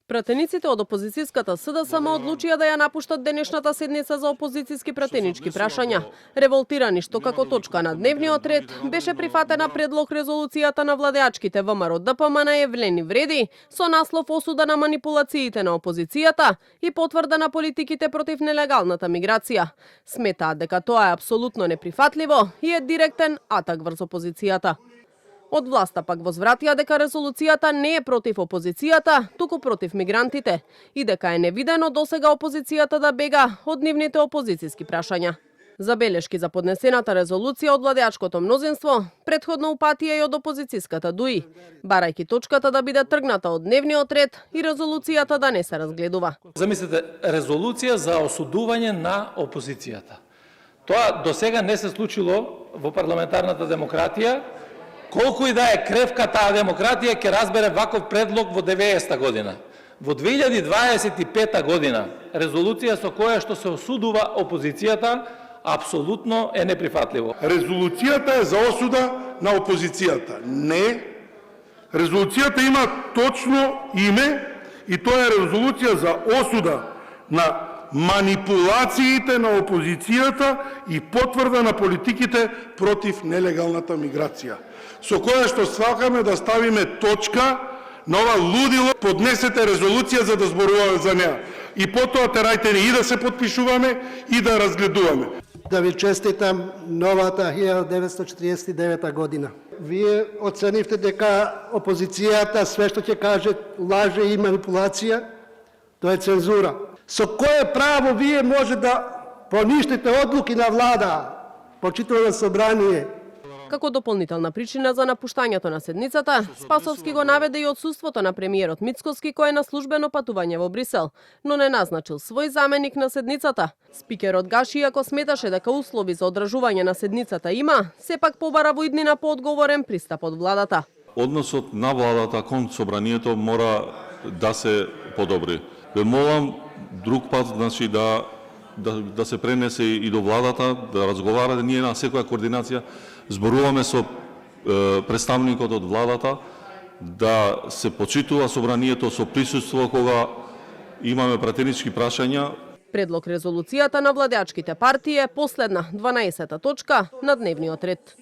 Пратениците од опозицијската СДСМ одлучија да ја напуштат денешната седница за опозицијски пратенички прашања. Револтирани што како точка на дневниот ред беше прифатена предлог резолуцијата на владеачките ВМРО ДПМН Евлени Вреди со наслов осуда на манипулациите на опозицијата и потврда на политиките против нелегалната миграција. Сметаат дека тоа е апсолутно неприфатливо и е директен атак врз опозицијата. Од власта пак возвратија дека резолуцијата не е против опозицијата, туку против мигрантите и дека е невидено досега опозицијата да бега од нивните опозицијски прашања. Забелешки за поднесената резолуција од владеачкото мнозинство претходно упатија и од опозицијската ДУИ, барајќи точката да биде тргната од дневниот ред и резолуцијата да не се разгледува. Замислете, резолуција за осудување на опозицијата. Тоа досега не се случило во парламентарната демократија. Колку и да е кревка таа демократија, ќе разбере ваков предлог во 90-та година. Во 2025 година резолуција со која што се осудува опозицијата апсолутно е неприфатливо. Резолуцијата е за осуда на опозицијата. Не. Резолуцијата има точно име и тоа е резолуција за осуда на манипулациите на опозицијата и потврда на политиките против нелегалната миграција, со која што сакаме да ставиме точка на ова лудило. Поднесете резолуција за да зборуваме за неа и потоа терајте ни и да се подпишуваме и да разгледуваме. Да ви честитам новата 1949 година. Вие оценивте дека опозицијата све што ќе каже лаже и манипулација, тоа е цензура. Со кое право вие може да поништите одлуки на влада, почитувано собрание? Како дополнителна причина за напуштањето на седницата, Спасовски го наведе и отсуството на премиерот Мицкоски кој е на службено патување во Брисел, но не назначил свој заменик на седницата. Спикерот Гаши, ако сметаше дека услови за одржување на седницата има, сепак побара во иднина поодговорен пристап од владата. Односот на владата кон собранието мора да се подобри. Ве молам друг пат, значи, да се пренесе и до владата, да разговара, ние на секоја координација зборуваме со представникот од владата, да се почитува собранието со присуство кога имаме пратенички прашања. Предлог резолуцијата на владеачките партии е последна, 12-та точка на дневниот ред.